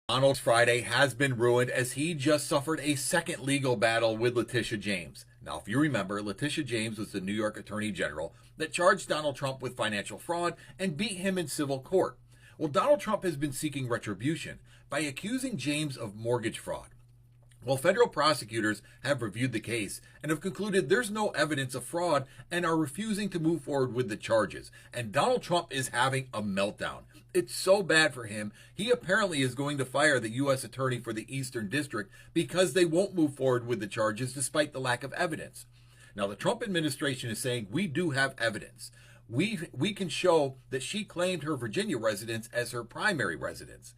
Donald's Friday has been ruined as he just suffered a second legal battle with Letitia James. Now, if you remember, Letitia James was the New York Attorney General that charged Donald Trump with financial fraud and beat him in civil court. Well, Donald Trump has been seeking retribution by accusing James of mortgage fraud. Well, federal prosecutors have reviewed the case and have concluded there's no evidence of fraud and are refusing to move forward with the charges. And Donald Trump is having a meltdown. It's so bad for him. He apparently is going to fire the U.S. Attorney for the Eastern District because they won't move forward with the charges despite the lack of evidence. Now, the Trump administration is saying we do have evidence. We can show that she claimed her Virginia residence as her primary residence.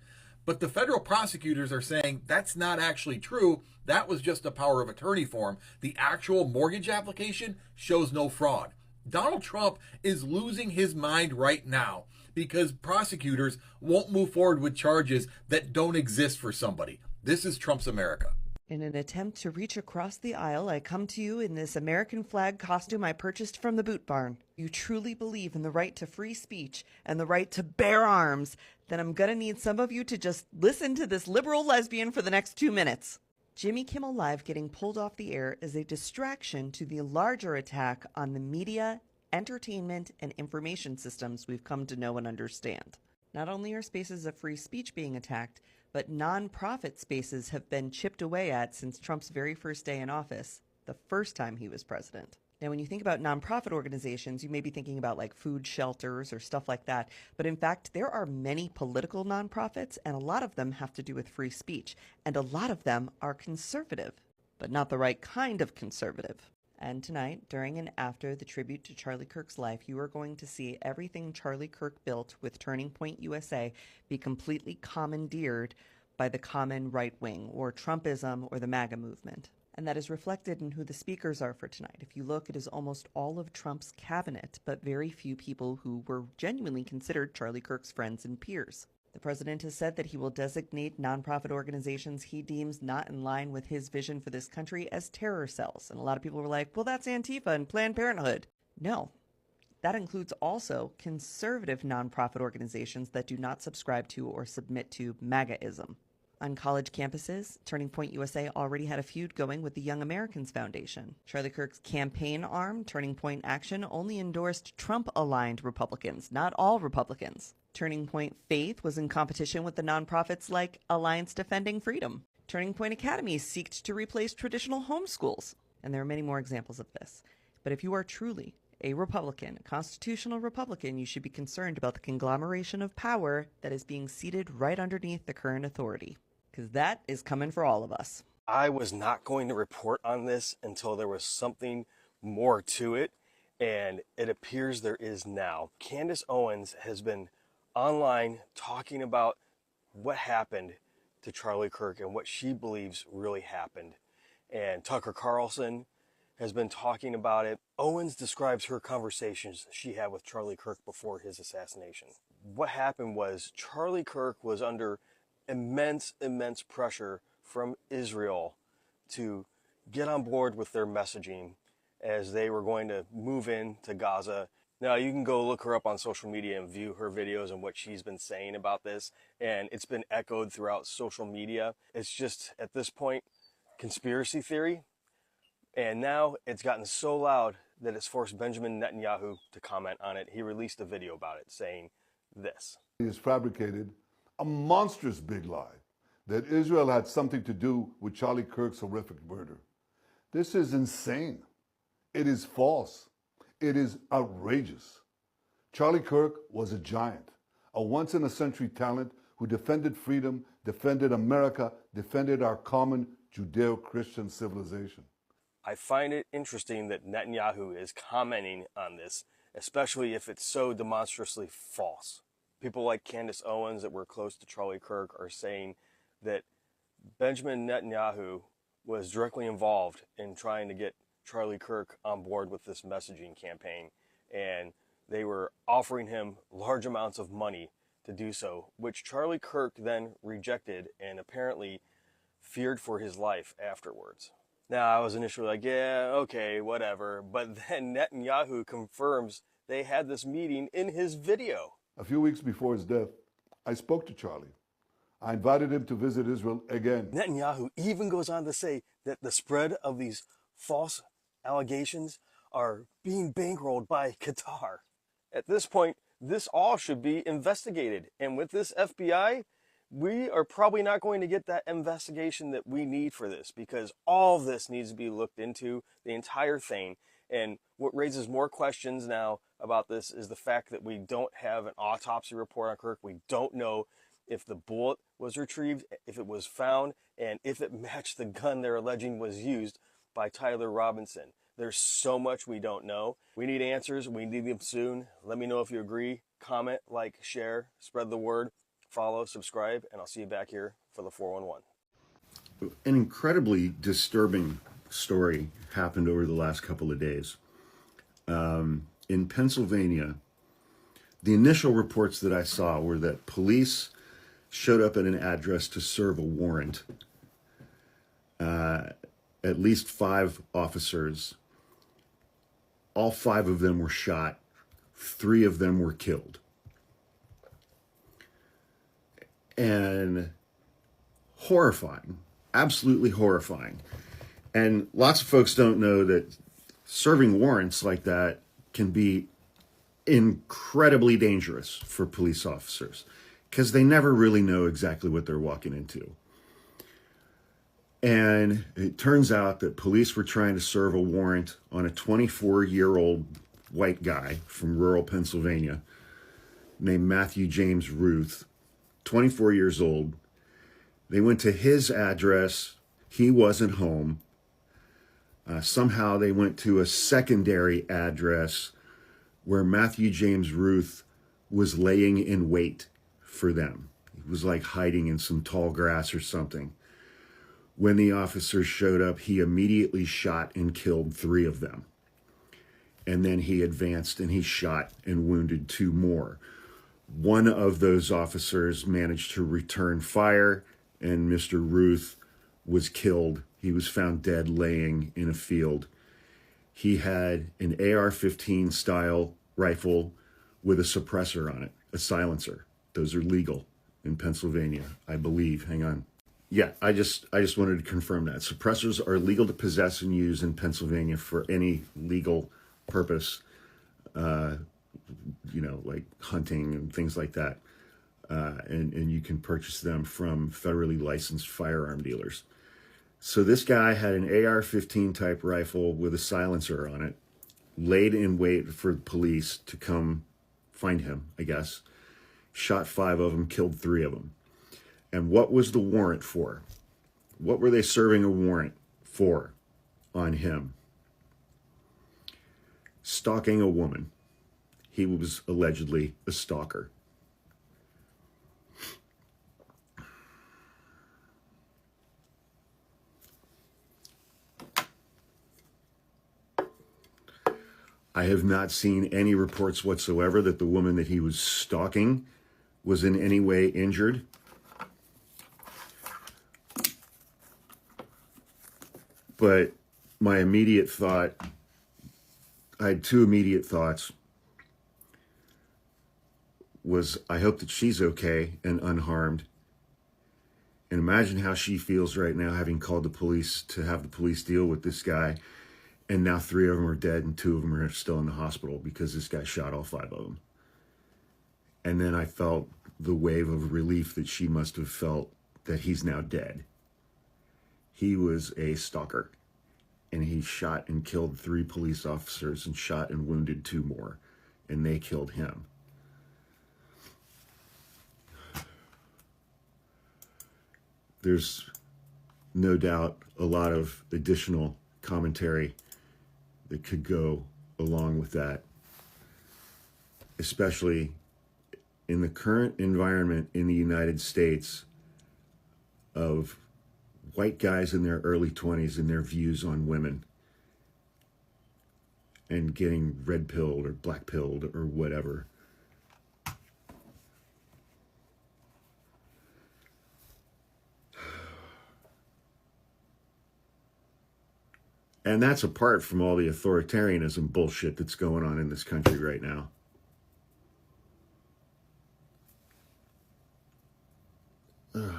But the federal prosecutors are saying that's not actually true. That was just a power of attorney form. The actual mortgage application shows no fraud. Donald Trump is losing his mind right now because prosecutors won't move forward with charges that don't exist for somebody. This is Trump's America. In an attempt to reach across the aisle, I come to you in this American flag costume I purchased from the Boot Barn. You truly believe in the right to free speech and the right to bear arms, then I'm gonna need some of you to just listen to this liberal lesbian for the next 2 minutes. Jimmy Kimmel Live getting pulled off the air is a distraction to the larger attack on the media, entertainment, and information systems we've come to know and understand. Not only are spaces of free speech being attacked, but nonprofit spaces have been chipped away at since Trump's very first day in office, the first time he was president. Now, when you think about nonprofit organizations, you may be thinking about like food shelters or stuff like that. But in fact, there are many political nonprofits, and a lot of them have to do with free speech. And a lot of them are conservative, but not the right kind of conservative. And tonight, during and after the tribute to Charlie Kirk's life, you are going to see everything Charlie Kirk built with Turning Point USA be completely commandeered by the common right wing, or Trumpism, or the MAGA movement. And that is reflected in who the speakers are for tonight. If you look, it is almost all of Trump's cabinet, but very few people who were genuinely considered Charlie Kirk's friends and peers. The president has said that he will designate nonprofit organizations he deems not in line with his vision for this country as terror cells. And a lot of people were like, well, that's Antifa and Planned Parenthood. No, that includes also conservative nonprofit organizations that do not subscribe to or submit to MAGAism. On college campuses, Turning Point USA already had a feud going with the Young Americans Foundation. Charlie Kirk's campaign arm, Turning Point Action, only endorsed Trump-aligned Republicans, not all Republicans. Turning Point Faith was in competition with the nonprofits like Alliance Defending Freedom. Turning Point Academy seeked to replace traditional homeschools. And there are many more examples of this. But if you are truly a Republican, a constitutional Republican, you should be concerned about the conglomeration of power that is being seated right underneath the current authority. Because that is coming for all of us. I was not going to report on this until there was something more to it, and it appears there is now. Candace Owens has been online talking about what happened to Charlie Kirk and what she believes really happened. And Tucker Carlson has been talking about it. Owens describes her conversations she had with Charlie Kirk before his assassination. What happened was Charlie Kirk was under immense pressure from Israel to get on board with their messaging as they were going to move into Gaza. Now, you can go look her up on social media and view her videos and what she's been saying about this, and it's been echoed throughout social media. It's just, at this point, conspiracy theory, and now it's gotten so loud that it's forced Benjamin Netanyahu to comment on it. He released a video about it saying this. He has fabricated a monstrous big lie that Israel had something to do with Charlie Kirk's horrific murder. This is insane. It is false. It is outrageous. Charlie Kirk was a giant, a once-in-a-century talent who defended freedom, defended America, defended our common Judeo-Christian civilization. I find it interesting that Netanyahu is commenting on this, especially if it's so demonstrably false. People like Candace Owens that were close to Charlie Kirk are saying that Benjamin Netanyahu was directly involved in trying to get Charlie Kirk on board with this messaging campaign, and they were offering him large amounts of money to do so, which Charlie Kirk then rejected and apparently feared for his life afterwards. Now, I was initially like, yeah, okay, whatever, but then Netanyahu confirms they had this meeting in his video. A few weeks before his death, I spoke to Charlie. I invited him to visit Israel again. Netanyahu even goes on to say that the spread of these false allegations are being bankrolled by Qatar. At this point, this all should be investigated. And with this FBI, we are probably not going to get that investigation that we need for this, because all of this needs to be looked into, the entire thing. And what raises more questions now about this is the fact that we don't have an autopsy report on Kirk. We don't know if the bullet was retrieved, if it was found, and if it matched the gun they're alleging was used by Tyler Robinson. There's so much we don't know. We need answers. We need them soon. Let me know if you agree. Comment, like, share, spread the word, follow, subscribe, and I'll see you back here for the 411. An incredibly disturbing story happened over the last couple of days. In Pennsylvania, the initial reports that I saw were that police showed up at an address to serve a warrant. At least 5 officers. All 5 of them were shot. 3 of them were killed. And horrifying, absolutely horrifying. And lots of folks don't know that serving warrants like that can be incredibly dangerous for police officers, because they never really know exactly what they're walking into. And it turns out that police were trying to serve a warrant on a 24-year-old white guy from rural Pennsylvania named Matthew James Ruth, 24 years old. They went to his address. He wasn't home. Somehow they went to a secondary address where Matthew James Ruth was laying in wait for them. He was like hiding in some tall grass or something. When the officers showed up, he immediately shot and killed 3 of them. And then he advanced and he shot and wounded 2 more. One of those officers managed to return fire, and Mr. Ruth was killed. He was found dead laying in a field. He had an AR-15 style rifle with a suppressor on it, a silencer. Those are legal in Pennsylvania, I believe. Hang on. Yeah, I just wanted to confirm that. Suppressors are legal to possess and use in Pennsylvania for any legal purpose, like hunting and things like that. And you can purchase them from federally licensed firearm dealers. So this guy had an AR-15 type rifle with a silencer on it, laid in wait for the police to come find him, I guess. Shot 5 of them, killed 3 of them. And what was the warrant for? What were they serving a warrant for on him? Stalking a woman. He was allegedly a stalker. I have not seen any reports whatsoever that the woman that he was stalking was in any way injured. But my immediate thought, I had 2 immediate thoughts, was I hope that she's okay and unharmed. And imagine how she feels right now, having called the police to have the police deal with this guy. And now 3 of them are dead and 2 of them are still in the hospital because this guy shot all 5 of them. And then I felt the wave of relief that she must have felt that he's now dead. He was a stalker, and he shot and killed 3 police officers and shot and wounded 2 more, and they killed him. There's no doubt a lot of additional commentary that could go along with that, especially in the current environment in the United States of white guys in their early 20s and their views on women and getting red-pilled or black-pilled or whatever. And that's apart from all the authoritarianism bullshit that's going on in this country right now. Ugh.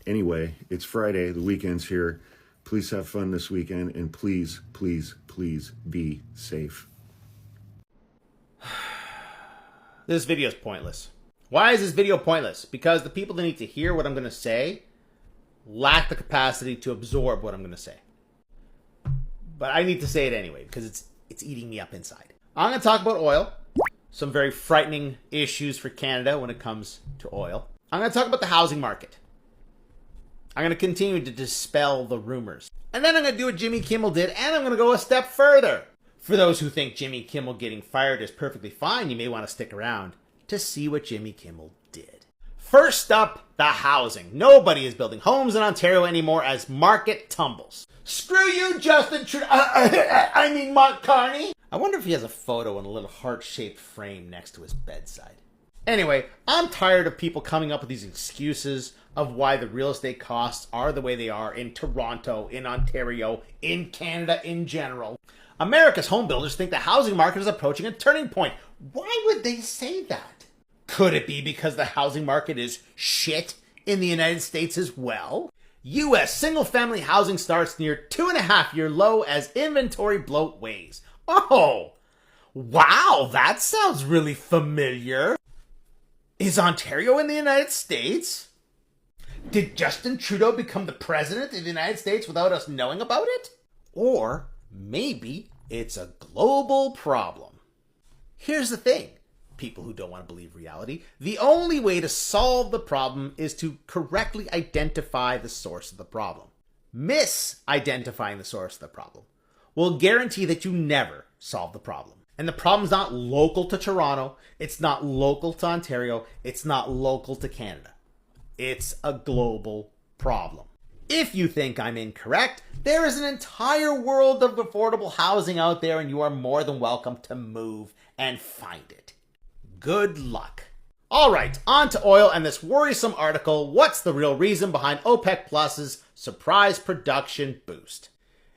Anyway, it's Friday, the weekend's here. Please have fun this weekend, and please, please, please be safe. This video is pointless. Why is this video pointless? Because the people that need to hear what I'm going to say lack the capacity to absorb what I'm going to say. But I need to say it anyway, because it's eating me up inside. I'm going to talk about oil. Some very frightening issues for Canada when it comes to oil. I'm going to talk about the housing market. I'm going to continue to dispel the rumors. And then I'm going to do what Jimmy Kimmel did, and I'm going to go a step further. For those who think Jimmy Kimmel getting fired is perfectly fine, you may want to stick around to see what Jimmy Kimmel did. First up, the housing. Nobody is building homes in Ontario anymore as market tumbles. Screw you, Justin Trudeau. I mean, Mark Carney. I wonder if he has a photo in a little heart-shaped frame next to his bedside. Anyway, I'm tired of people coming up with these excuses of why the real estate costs are the way they are in Toronto, in Ontario, in Canada in general. America's home builders think the housing market is approaching a turning point. Why would they say that? Could it be because the housing market is shit in the United States as well? U.S. single-family housing starts near 2.5-year low as inventory bloat weighs. Oh, wow, that sounds really familiar. Is Ontario in the United States? Did Justin Trudeau become the president of the United States without us knowing about it? Or maybe it's a global problem. Here's the thing, people who don't want to believe reality. The only way to solve the problem is to correctly identify the source of the problem. Misidentifying the source of the problem will guarantee that you never solve the problem. And the problem's not local to Toronto, it's not local to Ontario, it's not local to Canada. It's a global problem. If you think I'm incorrect, there is an entire world of affordable housing out there, and you are more than welcome to move and find it. Good luck. All right, on to oil and this worrisome article, What's the Real Reason Behind OPEC Plus's Surprise Production Boost?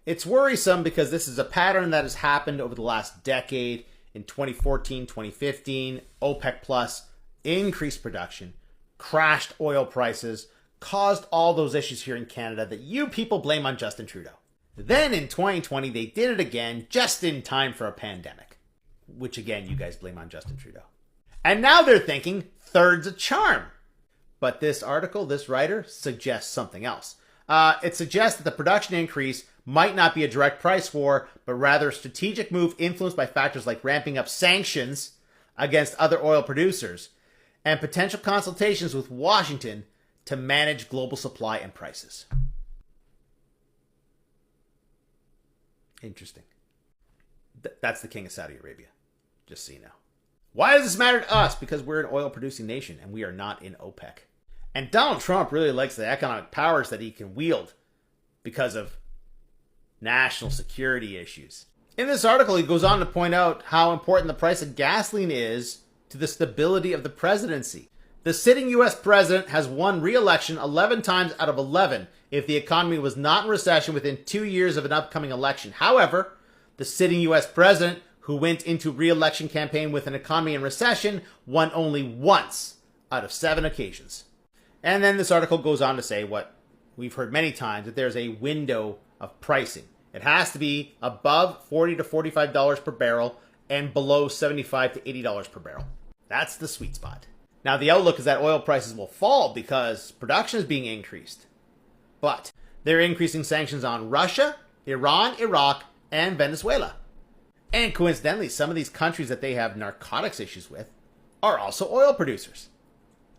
It's worrisome because this is a pattern that has happened over the last decade. In 2014, 2015, OPEC Plus increased production, crashed oil prices, caused all those issues here in Canada that you people blame on Justin Trudeau. Then in 2020, they did it again just in time for a pandemic, which again, you guys blame on Justin Trudeau. And now they're thinking third's a charm. But this article, this writer, suggests something else. It suggests that the production increase might not be a direct price war, but rather a strategic move influenced by factors like ramping up sanctions against other oil producers and potential consultations with Washington to manage global supply and prices. Interesting. That's the king of Saudi Arabia, just so you know. Why does this matter to us? Because we're an oil-producing nation and we are not in OPEC. And Donald Trump really likes the economic powers that he can wield because of national security issues. In this article, he goes on to point out how important the price of gasoline is to the stability of the presidency. The sitting U.S. president has won re-election 11 times out of 11 if the economy was not in recession within 2 years of an upcoming election. However, the sitting U.S. president, who went into re-election campaign with an economy in recession, won only once out of 7 occasions. And then this article goes on to say what we've heard many times, that there's a window of pricing. It has to be above $40 to $45 per barrel and below $75 to $80 per barrel. That's the sweet spot. Now, the outlook is that oil prices will fall because production is being increased. But they're increasing sanctions on Russia, Iran, Iraq, and Venezuela. And coincidentally, some of these countries that they have narcotics issues with are also oil producers,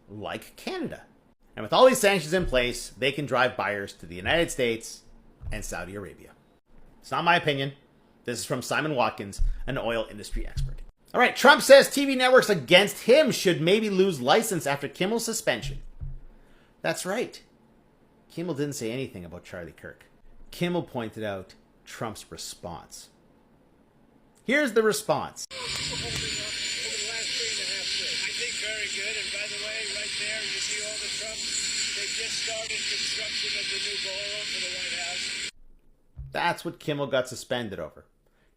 like Canada. And with all these sanctions in place, they can drive buyers to the United States and Saudi Arabia. It's not my opinion. This is from Simon Watkins, an oil industry expert. All right, Trump says TV networks against him should maybe lose license after Kimmel's suspension. That's right. Kimmel didn't say anything about Charlie Kirk. Kimmel pointed out Trump's response. Here's the response. Over the last 3.5 years. I think very good. And by the way, right there, you see all the Trump. They just started construction of the new ballroom for the White House. That's what Kimmel got suspended over.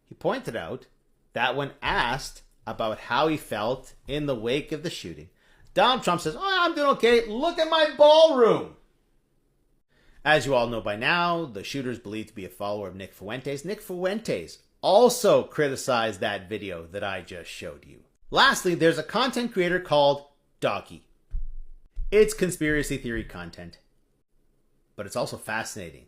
He pointed out that when asked about how he felt in the wake of the shooting, Donald Trump says, "Oh, I'm doing okay. Look at my ballroom." As you all know by now, the shooter is believed to be a follower of Nick Fuentes. Nick Fuentes also criticized that video that I just showed you. Lastly, there's a content creator called Doggy. It's conspiracy theory content, but it's also fascinating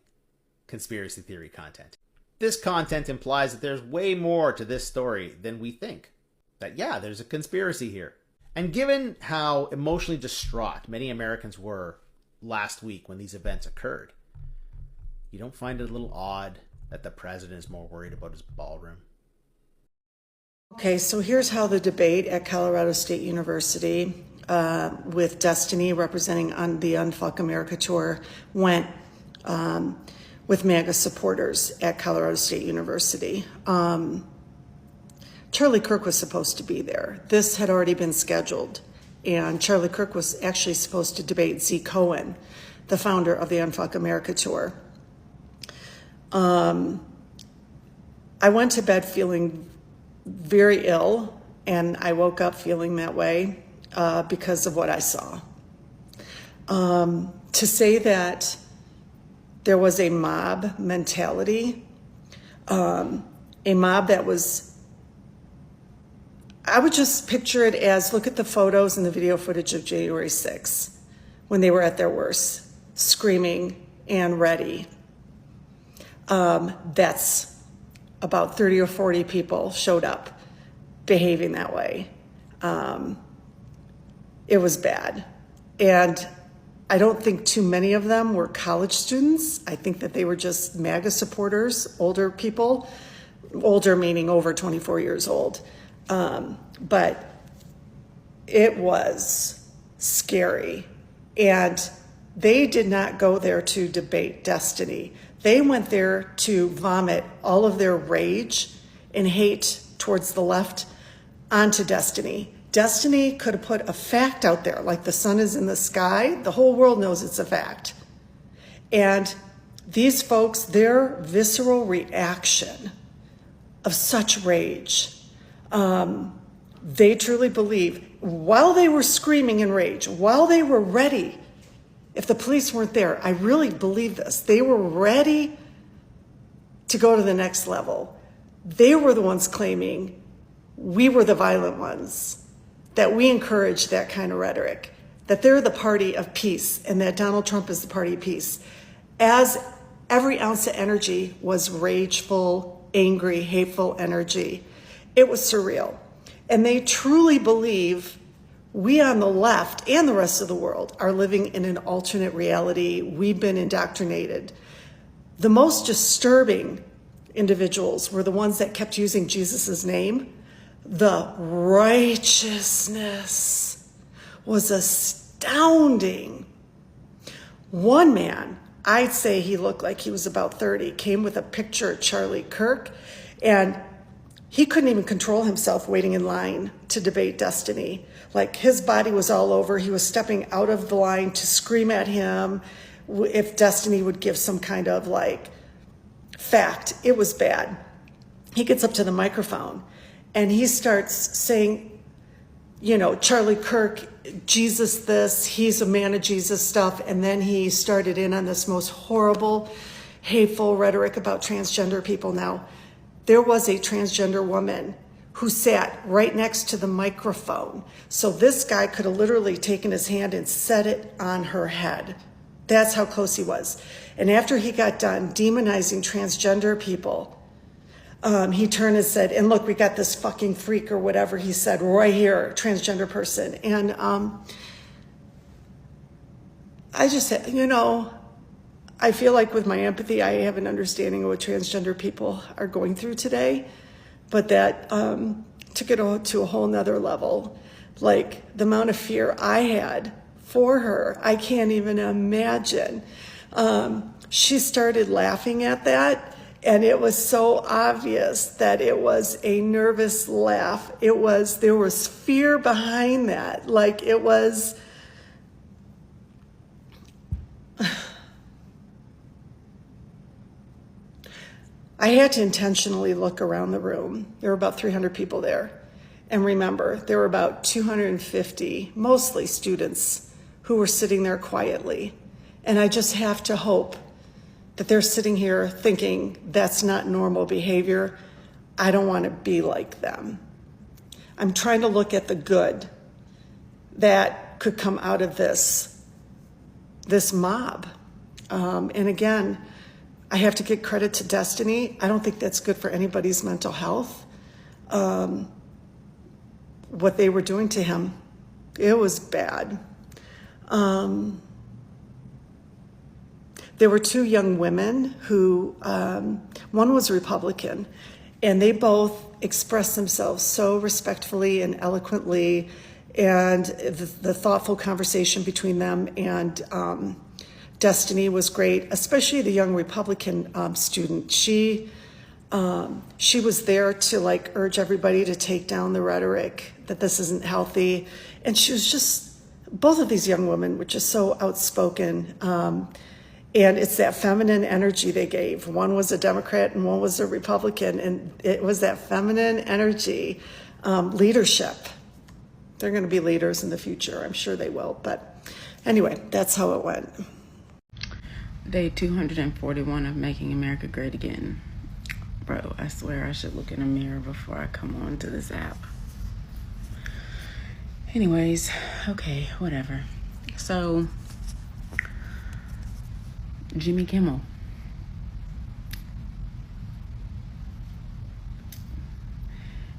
conspiracy theory content. This content implies that there's way more to this story than we think. That, yeah, there's a conspiracy here. And given how emotionally distraught many Americans were last week when these events occurred, you don't find it a little odd that the president is more worried about his ballroom? Okay, so here's how the debate at Colorado State University with Destiny representing on the Unfuck America tour went with MAGA supporters at Colorado State University. Charlie Kirk was supposed to be there. This had already been scheduled, and Charlie Kirk was actually supposed to debate Z. Cohen, the founder of the Unfuck America tour. I went to bed feeling very ill, and I woke up feeling that way because of what I saw. To say that there was a mob mentality, a mob that was, I would just picture it as, look at the photos and the video footage of January 6th, when they were at their worst, screaming and ready. That's about 30 or 40 people showed up behaving that way. It was bad. And I don't think too many of them were college students. I think that they were just MAGA supporters, older people, older meaning over 24 years old. But it was scary. And they did not go there to debate Destiny. They went there to vomit all of their rage and hate towards the left onto Destiny. Destiny could have put a fact out there, like the sun is in the sky. The whole world knows it's a fact. And these folks, their visceral reaction of such rage, they truly believe, while they were screaming in rage, while they were ready, if the police weren't there, I really believe this, they were ready to go to the next level. They were the ones claiming we were the violent ones, that we encourage that kind of rhetoric, that they're the party of peace, and that Donald Trump is the party of peace. As every ounce of energy was rageful, angry, hateful energy, it was surreal. And they truly believe we on the left and the rest of the world are living in an alternate reality. We've been indoctrinated. The most disturbing individuals were the ones that kept using Jesus's name. The righteousness was astounding. One man, I'd say he looked like he was about 30, came with a picture of Charlie Kirk, and he couldn't even control himself waiting in line to debate Destiny. Like, his body was all over. He was stepping out of the line to scream at him if Destiny would give some kind of like fact. It was bad. He gets up to the microphone and he starts saying, you know, Charlie Kirk, Jesus this, he's a man of Jesus stuff. And then he started in on this most horrible, hateful rhetoric about transgender people. Now, there was a transgender woman who sat right next to the microphone. So this guy could have literally taken his hand and set it on her head. That's how close he was. And after he got done demonizing transgender people, he turned and said, and look, we got this fucking freak or whatever he said right here, transgender person. And I just said, you know, I feel like with my empathy, I have an understanding of what transgender people are going through today, but that took it to a whole nother level. Like, the amount of fear I had for her, I can't even imagine. She started laughing at that, and it was so obvious that it was a nervous laugh. There was fear behind that. Like, it was, I had to intentionally look around the room. There were about 300 people there. And remember, there were about 250, mostly students, who were sitting there quietly. And I just have to hope that they're sitting here thinking that's not normal behavior. I don't want to be like them. I'm trying to look at the good that could come out of this mob. And again, I have to give credit to Destiny. I don't think that's good for anybody's mental health. What they were doing to him, it was bad. There were two young women who, one was Republican, and they both expressed themselves so respectfully and eloquently, and the thoughtful conversation between them and Destiny was great, especially the young Republican student. She was there to like urge everybody to take down the rhetoric that this isn't healthy, and she was just, both of these young women were just so outspoken, and it's that feminine energy they gave. One was a Democrat and one was a Republican, and it was that feminine energy, leadership. They're going to be leaders in the future. I'm sure they will. But anyway, that's how it went. Day 241 of Making America Great Again. Bro, I swear I should look in a mirror before I come on to this app. Anyways, okay, whatever. So, Jimmy Kimmel.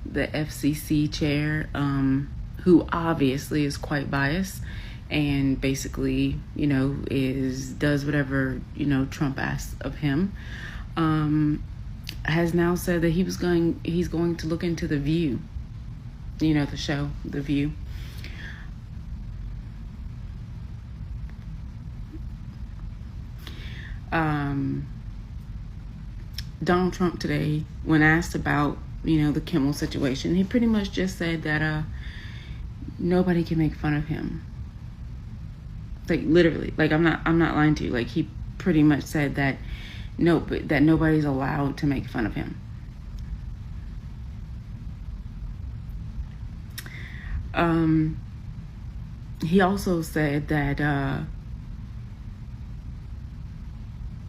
The FCC chair, who obviously is quite biased and basically, does whatever, Trump asks of him, has now said that he's going to look into The View, the show, The View. Donald Trump today, when asked about, the Kimmel situation, he pretty much just said that nobody can make fun of him. Like literally, like I'm not lying to you. Like he pretty much said that that nobody's allowed to make fun of him. He also said that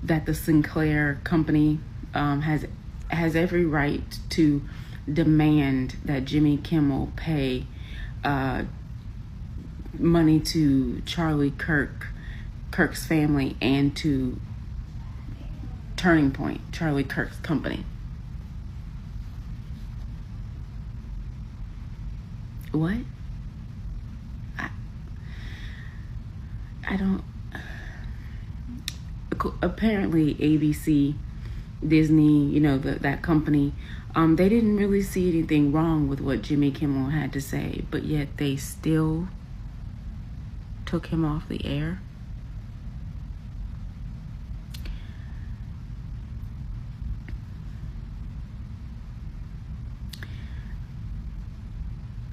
that the Sinclair company has every right to demand that Jimmy Kimmel pay money to Charlie Kirk's family and to Turning Point, Charlie Kirk's company. What? I don't. Apparently ABC, Disney, that company, they didn't really see anything wrong with what Jimmy Kimmel had to say, but yet they still took him off the air.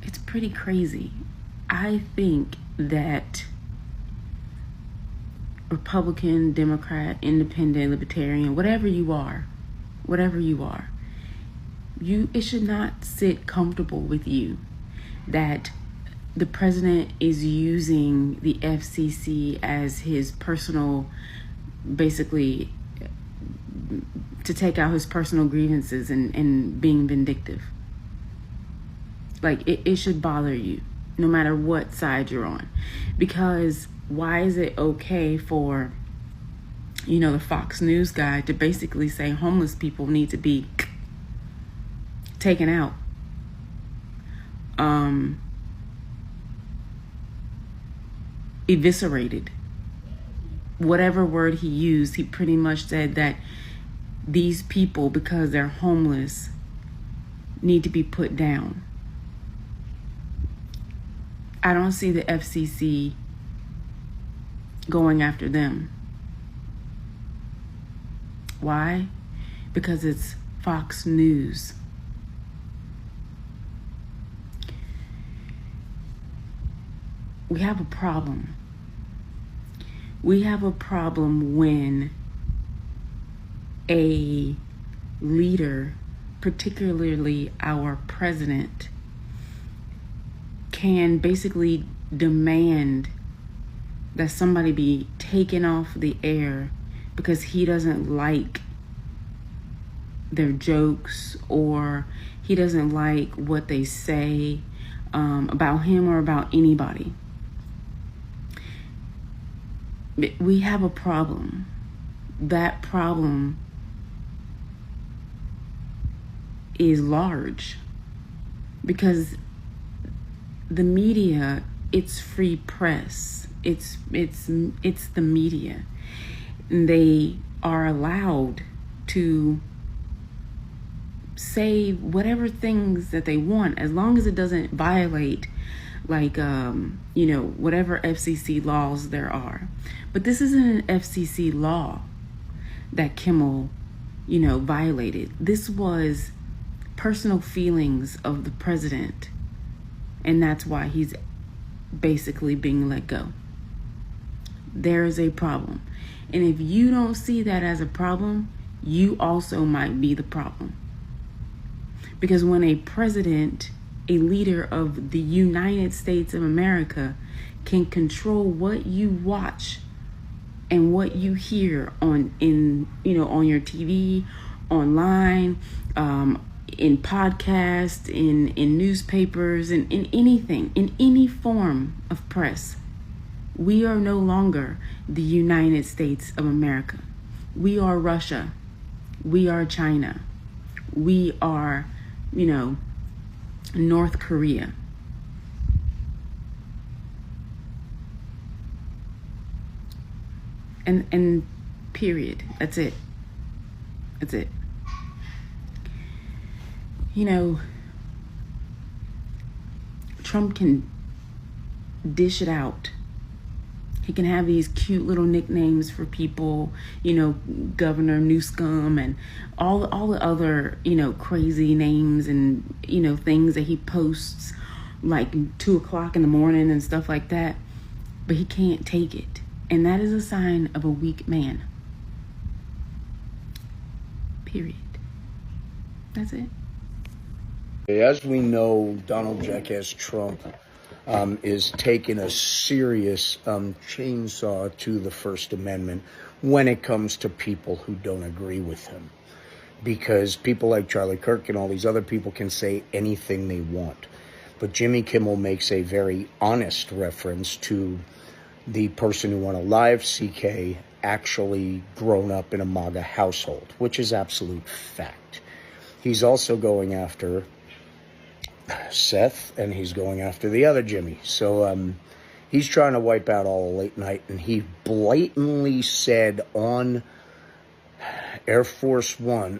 It's pretty crazy. I think that Republican, Democrat, Independent, Libertarian, whatever you are, it should not sit comfortable with you that the president is using the FCC as his personal, basically, to take out his personal grievances and being vindictive. Like, it should bother you, no matter what side you're on. Because why is it okay for, the Fox News guy to basically say homeless people need to be taken out? Eviscerated. Whatever word he used, he pretty much said that these people, because they're homeless, need to be put down. I don't see the FCC going after them. Why? Because it's Fox News. We have a problem. We have a problem when a leader, particularly our president, can basically demand that somebody be taken off the air because he doesn't like their jokes, or he doesn't like what they say about him or about anybody. We have a problem. That problem is large because the media, it's free press. It's the media. And they are allowed to say whatever things that they want, as long as it doesn't violate, like, whatever FCC laws there are. But this isn't an FCC law that Kimmel, violated. This was personal feelings of the president. And that's why he's basically being let go. There is a problem. And if you don't see that as a problem, you also might be the problem. Because when a president, a leader of the United States of America, can control what you watch and what you hear on your TV, online, in podcasts, in newspapers, in anything, in any form of press, we are no longer the United States of America. We are Russia. We are China. We are, North Korea. And period. That's it. That's it. Trump can dish it out. He can have these cute little nicknames for people, Governor Newscum and all the other, crazy names and, things that he posts like 2 o'clock in the morning and stuff like that. But he can't take it. And that is a sign of a weak man. Period. That's it. As we know, Donald Jackass Trump is taking a serious chainsaw to the First Amendment when it comes to people who don't agree with him. Because people like Charlie Kirk and all these other people can say anything they want. But Jimmy Kimmel makes a very honest reference to the person who on a live CK actually grown up in a MAGA household, which is absolute fact. He's also going after Seth, and he's going after the other Jimmy. So he's trying to wipe out all late night, and he blatantly said on Air Force One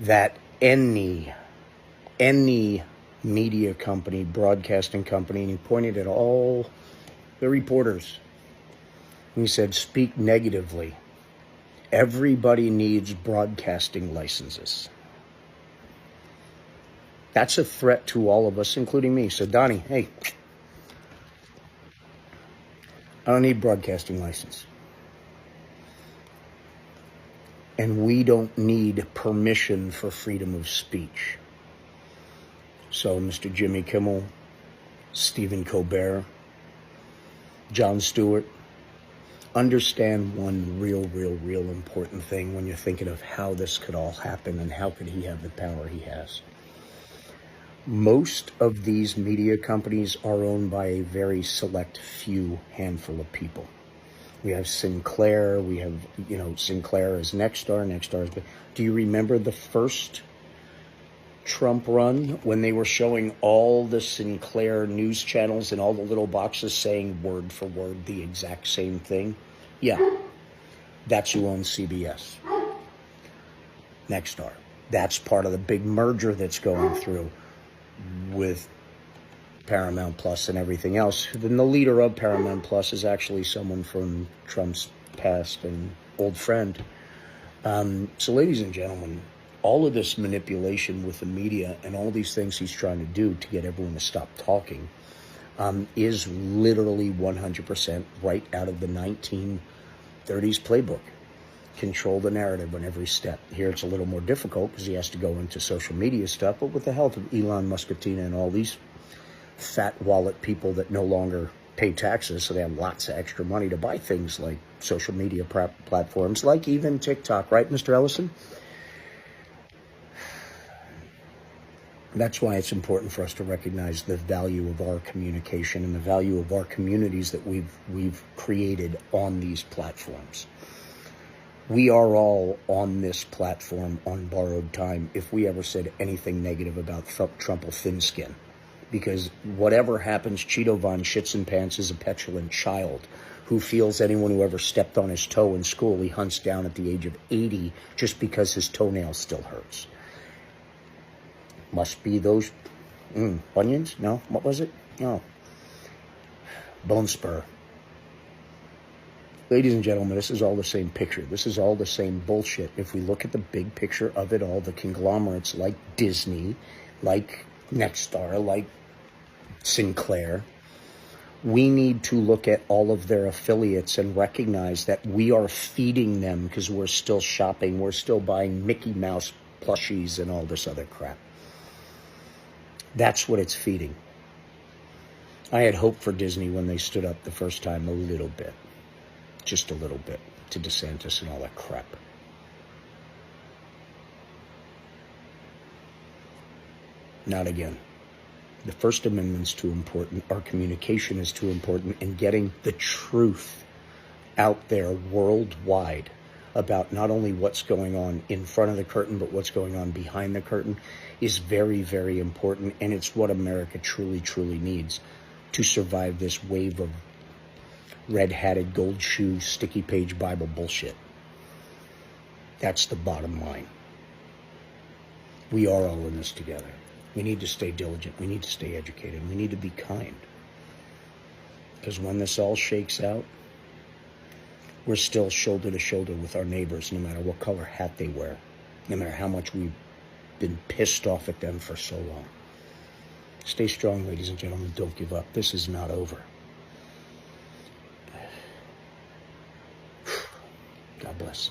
that any media company, broadcasting company, and he pointed at all the reporters, and he said, speak negatively. Everybody needs broadcasting licenses. That's a threat to all of us, including me. So, Donnie, hey, I don't need broadcasting license. And we don't need permission for freedom of speech. So, Mr. Jimmy Kimmel, Stephen Colbert, Jon Stewart, understand one real important thing when you're thinking of how this could all happen and how could he have the power he has. Most of these media companies are owned by a very select few handful of people. We have Sinclair, we have, Sinclair is Nexstar is... Do you remember the first Trump run when they were showing all the Sinclair news channels and all the little boxes saying word for word the exact same thing? Yeah, that's who owns CBS. Nexstar. That's part of the big merger that's going through with Paramount Plus and everything else. Then the leader of Paramount Plus is actually someone from Trump's past and old friend. So ladies and gentlemen, all of this manipulation with the media and all these things he's trying to do to get everyone to stop talking is literally 100% right out of the 1930s playbook. Control the narrative on every step. Here it's a little more difficult because he has to go into social media stuff, but with the help of Elon Muscatina and all these fat wallet people that no longer pay taxes, so they have lots of extra money to buy things like social media platforms, like even TikTok, right, Mr. Ellison? That's why it's important for us to recognize the value of our communication and the value of our communities that we've created on these platforms. We are all on this platform on borrowed time. If we ever said anything negative about Trump will thin skin. Because whatever happens, Cheeto Von Shits and Pants is a petulant child who feels anyone who ever stepped on his toe in school, he hunts down at the age of 80 just because his toenail still hurts. Must be those onions? No? What was it? No. Bone spur. Ladies and gentlemen, this is all the same picture. This is all the same bullshit. If we look at the big picture of it all, the conglomerates like Disney, like Nexstar, like Sinclair, we need to look at all of their affiliates and recognize that we are feeding them because we're still shopping, we're still buying Mickey Mouse plushies and all this other crap. That's what it's feeding. I had hope for Disney when they stood up the first time a little bit. Just a little bit to DeSantis and all that crap. Not again. The First Amendment's too important. Our communication is too important. And getting the truth out there worldwide about not only what's going on in front of the curtain, but what's going on behind the curtain is very, very important. And it's what America truly, truly needs to survive this wave of red-hatted, gold shoe, sticky page Bible bullshit. That's the bottom line. We are all in this together. We need to stay diligent. We need to stay educated. We need to be kind. Because when this all shakes out, we're still shoulder to shoulder with our neighbors, no matter what color hat they wear, no matter how much we've been pissed off at them for so long. Stay strong, ladies and gentlemen. Don't give up. This is not over. God bless.